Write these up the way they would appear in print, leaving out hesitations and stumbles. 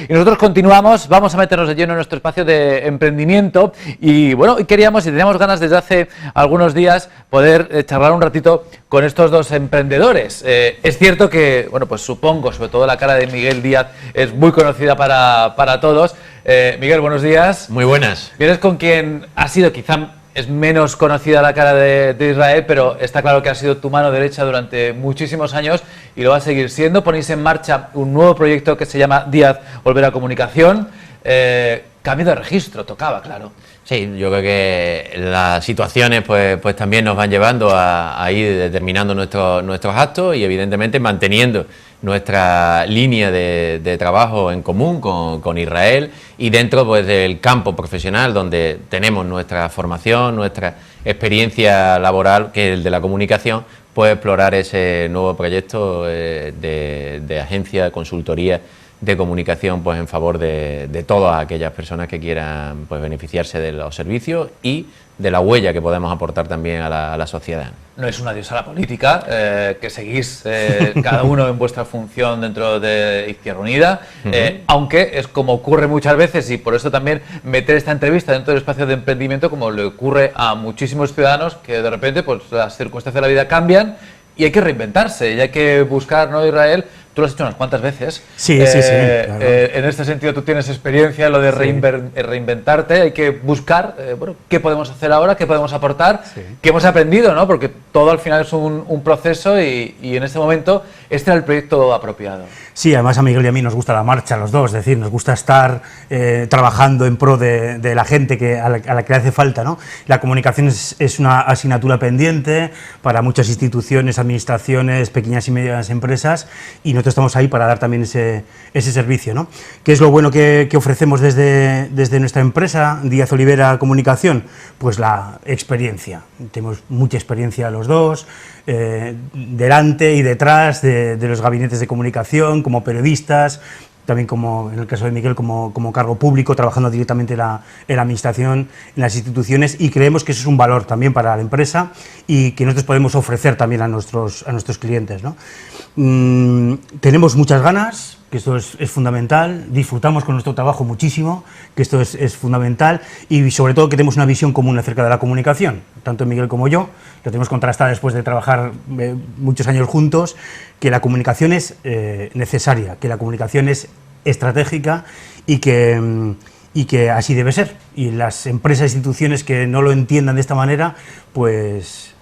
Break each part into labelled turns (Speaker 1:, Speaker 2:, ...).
Speaker 1: Y nosotros continuamos, vamos a meternos de lleno en nuestro espacio de emprendimiento y bueno, queríamos y teníamos ganas desde hace algunos días poder charlar un ratito con estos dos emprendedores. Es cierto que, bueno, pues supongo, sobre todo la cara de Miguel Díaz es muy conocida para todos. Miguel, buenos días.
Speaker 2: Muy buenas.
Speaker 1: Vienes con quien ha sido quizá... Es menos conocida la cara de Israel, pero está claro que ha sido tu mano derecha durante muchísimos años y lo va a seguir siendo. Ponéis en marcha un nuevo proyecto que se llama Díaz Volver a Comunicación. Cambio de registro, tocaba, claro.
Speaker 2: Sí, yo creo que las situaciones pues también nos van llevando a ir determinando nuestros actos y evidentemente manteniendo nuestra línea de trabajo en común con Israel y dentro pues del campo profesional donde tenemos nuestra formación, nuestra experiencia laboral, que es el de la comunicación, pues explorar ese nuevo proyecto de agencia de consultoría de comunicación pues en favor de todas aquellas personas que quieran pues beneficiarse de los servicios y de la huella que podemos aportar también a la sociedad.
Speaker 1: No es un adiós a la política, que seguís cada uno en vuestra función dentro de Izquierda Unida, aunque es como ocurre muchas veces y por eso también meter esta entrevista dentro del espacio de emprendimiento como le ocurre a muchísimos ciudadanos que de repente pues las circunstancias de la vida cambian y hay que reinventarse y hay que buscar, ¿no, Israel? Tú lo has hecho unas cuantas veces.
Speaker 3: Sí, sí, claro.
Speaker 1: En este sentido tú tienes experiencia en lo de reinventarte, hay que buscar, bueno, qué podemos hacer ahora, qué podemos aportar, qué hemos aprendido, ¿no? Porque todo al final es un proceso y en este momento este era el proyecto apropiado.
Speaker 3: Sí, además a Miguel y a mí nos gusta la marcha, los dos, es decir, nos gusta estar trabajando en pro de la gente a la que le hace falta, ¿no? La comunicación es una asignatura pendiente para muchas instituciones, administraciones, pequeñas y medianas empresas y nosotros estamos ahí para dar también ese servicio, ¿no? ¿Qué es lo bueno que ofrecemos desde nuestra empresa, Díaz Olivera Comunicación? Pues la experiencia. Tenemos mucha experiencia los dos, delante y detrás de los gabinetes de comunicación, como periodistas, también como en el caso de Miguel como cargo público, trabajando directamente en la administración, en las instituciones, y creemos que eso es un valor también para la empresa y que nosotros podemos ofrecer también a nuestros clientes, ¿no? Tenemos muchas ganas, que esto es fundamental, disfrutamos con nuestro trabajo muchísimo, que esto es fundamental, y sobre todo que tenemos una visión común acerca de la comunicación, tanto Miguel como yo, lo tenemos contrastado después de trabajar muchos años juntos, que la comunicación es necesaria, que la comunicación es estratégica y que así debe ser, y las empresas e instituciones que no lo entiendan de esta manera, pues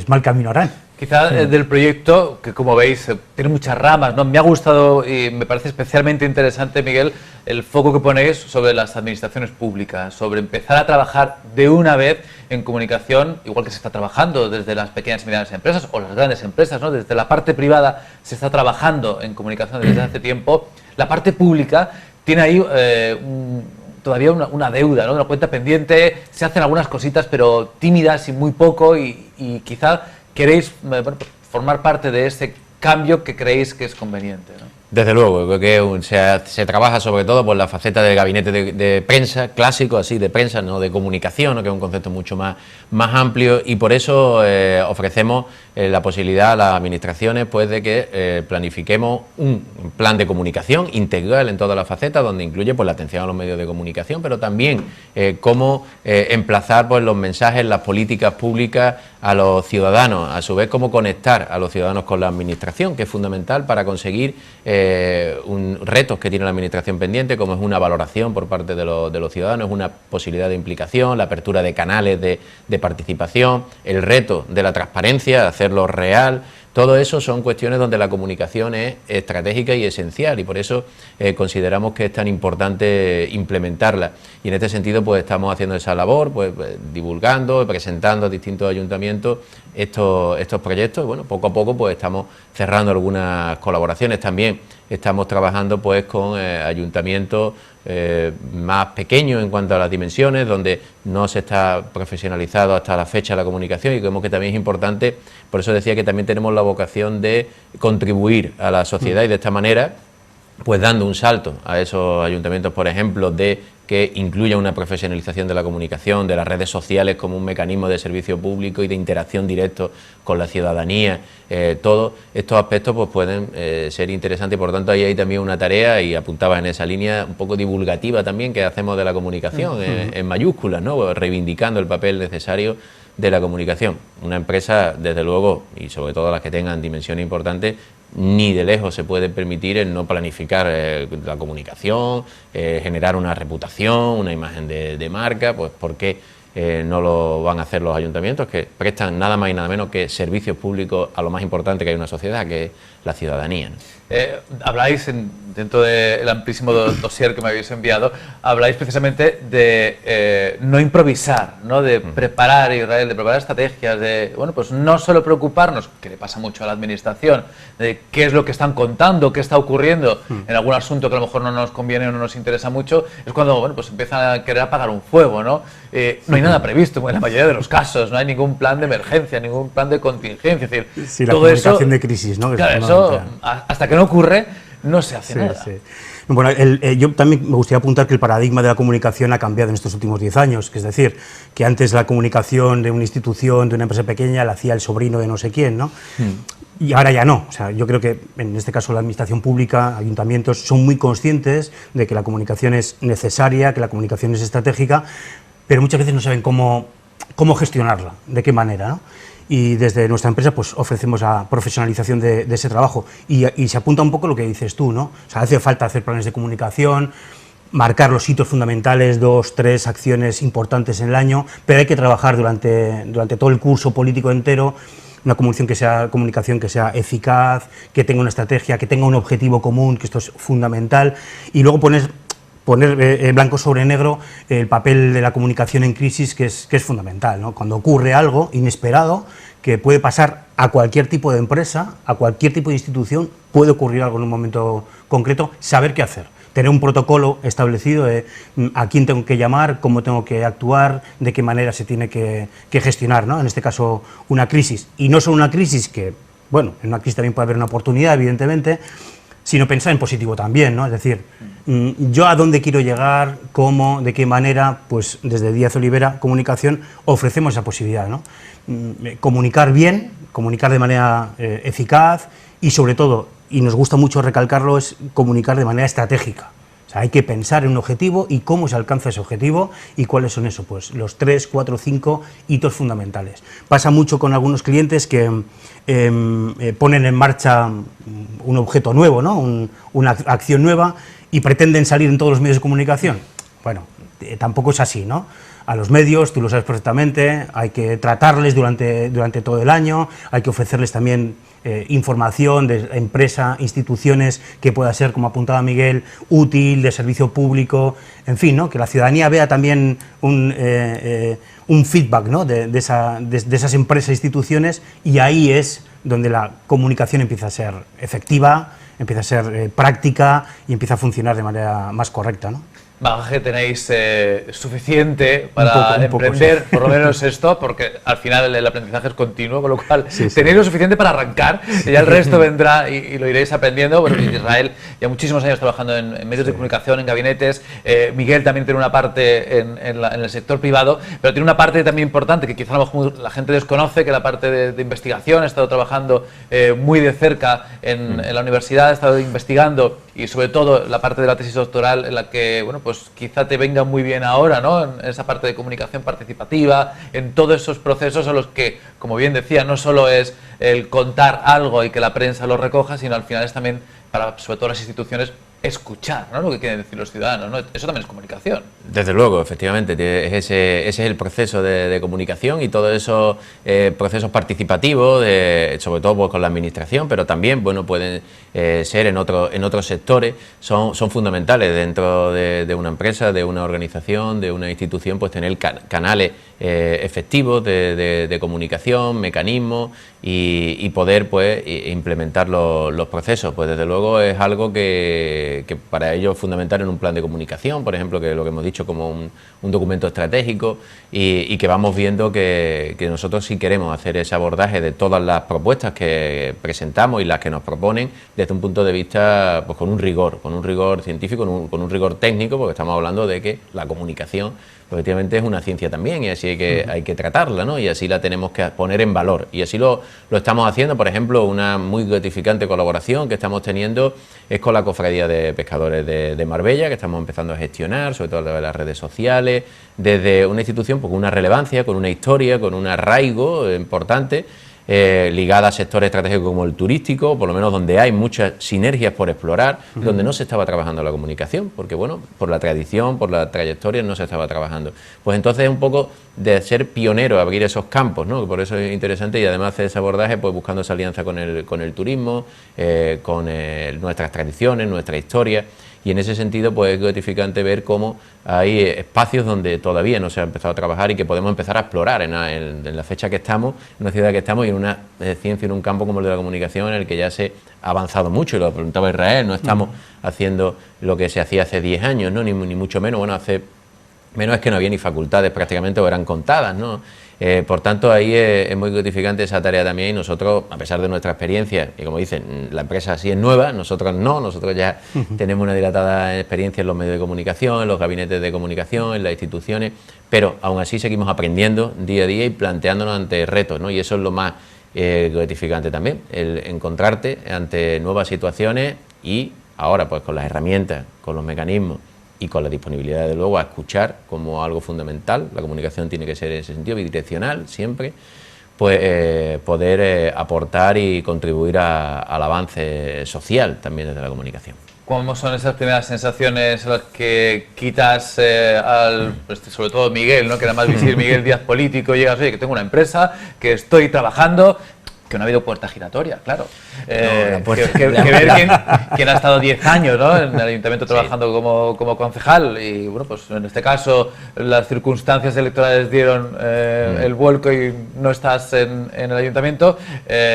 Speaker 3: mal camino harán.
Speaker 1: Quizá del proyecto, que como veis tiene muchas ramas, ¿no? Me ha gustado y me parece especialmente interesante, Miguel, el foco que ponéis sobre las administraciones públicas, sobre empezar a trabajar de una vez en comunicación, igual que se está trabajando desde las pequeñas y medianas empresas o las grandes empresas, ¿no? Desde la parte privada se está trabajando en comunicación desde hace tiempo. La parte pública tiene ahí todavía una deuda, ¿no? Una cuenta pendiente, se hacen algunas cositas pero tímidas y muy poco y quizá queréis formar parte de ese cambio que creéis que es conveniente, ¿no?
Speaker 2: Desde luego, creo que se trabaja sobre todo por la faceta del gabinete de prensa, clásico, así, de prensa, no de comunicación, ¿no? Que es un concepto mucho más amplio y por eso ofrecemos la posibilidad a las administraciones pues, de que planifiquemos un plan de comunicación integral en todas las facetas, donde incluye pues, la atención a los medios de comunicación, pero también cómo emplazar pues, los mensajes, las políticas públicas a los ciudadanos, a su vez cómo conectar a los ciudadanos con la administración, que es fundamental para conseguir retos que tiene la administración pendiente, como es una valoración por parte de los ciudadanos, una posibilidad de implicación, la apertura de canales de participación, el reto de la transparencia, hacerlo real. Todo eso son cuestiones donde la comunicación es estratégica y esencial y por eso consideramos que es tan importante implementarla. Y en este sentido pues estamos haciendo esa labor, pues divulgando, presentando a distintos ayuntamientos estos proyectos. Y bueno, poco a poco pues estamos cerrando algunas colaboraciones también. Estamos trabajando pues con ayuntamientos más pequeños en cuanto a las dimensiones, donde no se está profesionalizado hasta la fecha la comunicación y creemos que también es importante, por eso decía que también tenemos la vocación de contribuir a la sociedad y de esta manera pues dando un salto a esos ayuntamientos, por ejemplo, de que incluya una profesionalización de la comunicación, de las redes sociales como un mecanismo de servicio público y de interacción directo con la ciudadanía. Todos estos aspectos pues pueden ser interesantes, por lo tanto ahí hay también una tarea, y apuntaba en esa línea un poco divulgativa también, que hacemos de la comunicación en mayúsculas, ¿no? Reivindicando el papel necesario de la comunicación. Una empresa, desde luego, y sobre todo las que tengan dimensiones importantes, ni de lejos se puede permitir el no planificar la comunicación, generar una reputación, una imagen de marca. Pues ¿por qué no lo van a hacer los ayuntamientos, que prestan nada más y nada menos que servicios públicos a lo más importante que hay en una sociedad, que es la ciudadanía, ¿no?
Speaker 1: Habláis, dentro del amplísimo dossier que me habéis enviado, habláis precisamente de no improvisar, ¿no? De preparar, Israel, de preparar estrategias, de, bueno, pues no solo preocuparnos, que le pasa mucho a la administración, de qué es lo que están contando, qué está ocurriendo en algún asunto que a lo mejor no nos conviene o no nos interesa mucho, es cuando, bueno, pues empiezan a querer apagar un fuego, ¿no? No hay nada previsto en la mayoría de los casos, no hay ningún plan de emergencia, ningún plan de contingencia, es decir,
Speaker 3: sí, la
Speaker 1: todo
Speaker 3: comunicación
Speaker 1: eso,
Speaker 3: de crisis, ¿no?
Speaker 1: Claro, eso, hasta que no ocurre, no se hace nada.
Speaker 3: Sí. Bueno, yo también me gustaría apuntar que el paradigma de la comunicación ha cambiado en estos últimos 10 años, que es decir, que antes la comunicación de una institución, de una empresa pequeña, la hacía el sobrino de no sé quién, ¿no? Y ahora ya no. O sea, yo creo que en este caso la administración pública, ayuntamientos, son muy conscientes de que la comunicación es necesaria, que la comunicación es estratégica, pero muchas veces no saben cómo gestionarla, de qué manera, ¿no? Y desde nuestra empresa pues ofrecemos la profesionalización de ese trabajo y se apunta un poco lo que dices tú, ¿no? O sea, hace falta hacer planes de comunicación, marcar los hitos fundamentales, 2, 3 acciones importantes en el año, pero hay que trabajar durante todo el curso político entero, una comunicación que sea eficaz, que tenga una estrategia, que tenga un objetivo común, que esto es fundamental, y luego poner blanco sobre negro el papel de la comunicación en crisis, que es fundamental, ¿no? Cuando ocurre algo inesperado, que puede pasar a cualquier tipo de empresa, a cualquier tipo de institución, puede ocurrir algo en un momento concreto, saber qué hacer, tener un protocolo establecido de a quién tengo que llamar, cómo tengo que actuar, de qué manera se tiene que gestionar, ¿no? En este caso, una crisis. Y no solo una crisis que, bueno, en una crisis también puede haber una oportunidad, evidentemente, sino pensar en positivo también, ¿no? Es decir, yo a dónde quiero llegar, cómo, de qué manera, pues desde Díaz Olivera Comunicación ofrecemos esa posibilidad, ¿no? Comunicar bien, comunicar de manera eficaz y sobre todo, y nos gusta mucho recalcarlo, es comunicar de manera estratégica. O sea, hay que pensar en un objetivo y cómo se alcanza ese objetivo y cuáles son eso, pues los 3, 4, 5 hitos fundamentales. Pasa mucho con algunos clientes que ponen en marcha un objeto nuevo, ¿no? Una acción nueva y pretenden salir en todos los medios de comunicación. Bueno, tampoco es así, ¿no? A los medios, tú lo sabes perfectamente, hay que tratarles durante todo el año, hay que ofrecerles también información de empresa, instituciones que pueda ser, como apuntaba Miguel, útil, de servicio público, en fin, ¿no? Que la ciudadanía vea también un feedback, ¿no? de esas empresas e instituciones, y ahí es donde la comunicación empieza a ser efectiva, empieza a ser práctica y empieza a funcionar de manera más correcta, ¿no?
Speaker 1: Bagaje tenéis suficiente para
Speaker 3: un poco,
Speaker 1: emprender,
Speaker 3: sí.
Speaker 1: por lo menos esto, porque al final el aprendizaje es continuo, con lo cual
Speaker 3: Sí.
Speaker 1: tenéis lo suficiente para arrancar y ya el resto vendrá y lo iréis aprendiendo. Bueno, Israel ya muchísimos años trabajando en medios de comunicación, en gabinetes. Miguel también tiene una parte en el sector privado, pero tiene una parte también importante que quizá a lo mejor la gente desconoce, que la parte de investigación. Ha estado trabajando muy de cerca en la universidad, ha estado investigando, y sobre todo la parte de la tesis doctoral, en la que, bueno, pues quizá te venga muy bien ahora, ¿no? En esa parte de comunicación participativa, en todos esos procesos en los que, como bien decía, no solo es el contar algo y que la prensa lo recoja, sino al final es también, para sobre todo las instituciones, escuchar, ¿no? Lo que quieren decir los ciudadanos, ¿no? Eso también es comunicación.
Speaker 2: Desde luego, efectivamente, ese es el proceso de comunicación, y todos esos procesos participativos, sobre todo pues, con la administración, pero también bueno, pueden ser en otros sectores, son fundamentales dentro de una empresa, de una organización, de una institución, pues tener canales efectivos de comunicación, mecanismos, y poder pues implementar los procesos. Pues desde luego es algo que que para ello es fundamental en un plan de comunicación, por ejemplo, que es lo que hemos dicho como un documento estratégico, y que vamos viendo que nosotros sí queremos hacer ese abordaje de todas las propuestas que presentamos y las que nos proponen desde un punto de vista pues con un rigor científico, con un rigor técnico, porque estamos hablando de que la comunicación efectivamente es una ciencia también y así hay que tratarla, ¿no? Y así la tenemos que poner en valor. Y así lo estamos haciendo. Por ejemplo, una muy gratificante colaboración que estamos teniendo es con la Cofradía de Pescadores de Marbella, que estamos empezando a gestionar, sobre todo a través de las redes sociales, desde una institución pues, con una relevancia, con una historia, con un arraigo importante, ligada a sectores estratégicos como el turístico, por lo menos donde hay muchas sinergias por explorar, donde no se estaba trabajando la comunicación, porque bueno, por la tradición, por la trayectoria no se estaba trabajando. Pues entonces es un poco de ser pionero, abrir esos campos, ¿no? Por eso es interesante y además hacer ese abordaje pues buscando esa alianza con el turismo, con nuestras tradiciones, nuestra historia. Y en ese sentido pues es gratificante ver cómo hay espacios donde todavía no se ha empezado a trabajar y que podemos empezar a explorar en la fecha que estamos, en una ciudad que estamos y en una ciencia, en un campo como el de la comunicación en el que ya se ha avanzado mucho, y lo preguntaba Israel, no estamos haciendo lo que se hacía hace 10 años, ¿no? ni mucho menos, bueno, hace menos es que no había ni facultades prácticamente o eran contadas, ¿no? Por tanto, ahí es muy gratificante esa tarea también y nosotros, a pesar de nuestra experiencia, y como dicen, la empresa sí es nueva, nosotros no, nosotros ya tenemos una dilatada experiencia en los medios de comunicación, en los gabinetes de comunicación, en las instituciones, pero aún así seguimos aprendiendo día a día y planteándonos ante retos, ¿no? Y eso es lo más gratificante también, el encontrarte ante nuevas situaciones y ahora pues con las herramientas, con los mecanismos y con la disponibilidad, de luego, a escuchar como algo fundamental. La comunicación tiene que ser en ese sentido bidireccional siempre, pues poder aportar y contribuir al avance social también desde la comunicación.
Speaker 1: ¿Cómo son esas primeras sensaciones en las que quitas sobre todo Miguel, ¿no? Que era más visible Miguel Díaz político, llegas, oye, que tengo una empresa, que estoy trabajando, que no ha habido puerta giratoria, claro. Que ver quién ha estado 10 años, ¿no? En el ayuntamiento trabajando como concejal y, bueno, pues en este caso las circunstancias electorales dieron el vuelco y no estás en el ayuntamiento.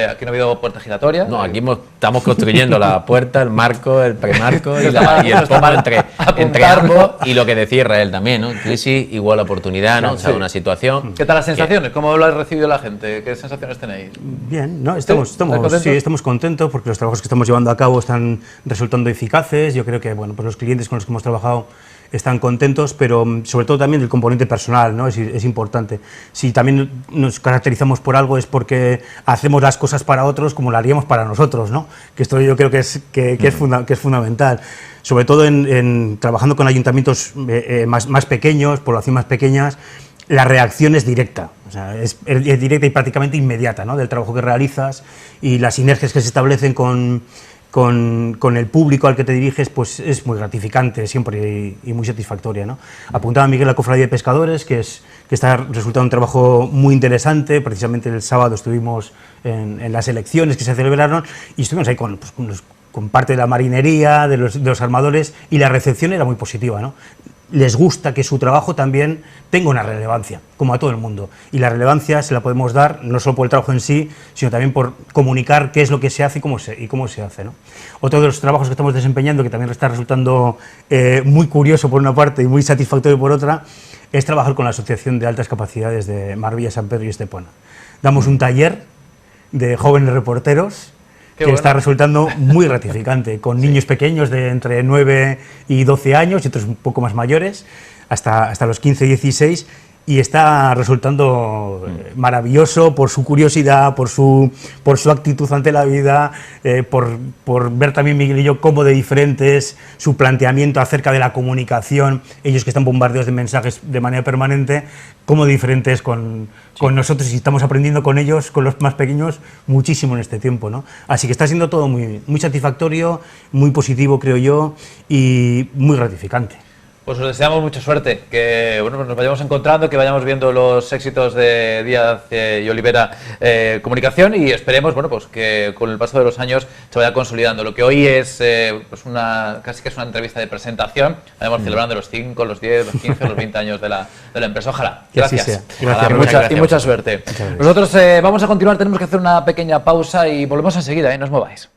Speaker 1: Aquí no ha habido puerta giratoria.
Speaker 2: No, aquí estamos construyendo la puerta, el marco, el premarco y el pomo entre ambos, y lo que decía Israel también, ¿no? Crisis igual oportunidad, ¿no? O sea, una situación...
Speaker 1: ¿Qué tal las sensaciones? ¿Cómo lo ha recibido la gente? ¿Qué sensaciones tenéis?
Speaker 3: Bien, ¿no? Estamos contentos porque los trabajos que estamos llevando a cabo están resultando eficaces. Yo creo que bueno, pues los clientes con los que hemos trabajado están contentos, pero sobre todo también el componente personal, ¿no? Es importante. Si también nos caracterizamos por algo es porque hacemos las cosas para otros como lo haríamos para nosotros, ¿no? Que esto yo creo que es fundamental. Sobre todo trabajando con ayuntamientos más pequeños, poblaciones más pequeñas, la reacción es directa, o sea, es directa y prácticamente inmediata, ¿no? Del trabajo que realizas, y las sinergias que se establecen con el público al que te diriges, pues es muy gratificante siempre y muy satisfactoria, ¿no? Apuntaba Miguel a la Cofradía de Pescadores, que está resultando un trabajo muy interesante. Precisamente el sábado estuvimos en las elecciones que se celebraron y estuvimos ahí con parte de la marinería, de los armadores, y la recepción era muy positiva, ¿no? Les gusta que su trabajo también tenga una relevancia, como a todo el mundo. Y la relevancia se la podemos dar no solo por el trabajo en sí, sino también por comunicar qué es lo que se hace y cómo se hace, ¿no? Otro de los trabajos que estamos desempeñando, que también está resultando muy curioso por una parte y muy satisfactorio por otra, es trabajar con la Asociación de Altas Capacidades de Marbella, San Pedro y Estepona. Damos un taller de jóvenes reporteros que está resultando muy gratificante, con niños pequeños de entre 9 y 12 años y otros un poco más mayores, hasta los 15 y 16, y está resultando maravilloso por su curiosidad, por su actitud ante la vida, por ver también Miguel y yo cómo de diferentes su planteamiento acerca de la comunicación, ellos que están bombardeados de mensajes de manera permanente, cómo de diferentes con nosotros, y estamos aprendiendo con ellos, con los más pequeños, muchísimo en este tiempo, ¿no? Así que está siendo todo muy satisfactorio, muy positivo, creo yo, y muy gratificante.
Speaker 1: Pues os deseamos mucha suerte, que bueno, pues nos vayamos encontrando, que vayamos viendo los éxitos de Díaz y Olivera Comunicación, y esperemos, bueno, pues que con el paso de los años se vaya consolidando. Lo que hoy es pues casi que es una entrevista de presentación, además celebrando los 5, los 10, los 15, los 20 años de la empresa. Ojalá. Gracias. Y mucha suerte. Nosotros vamos a continuar, tenemos que hacer una pequeña pausa y volvemos enseguida, no os mováis.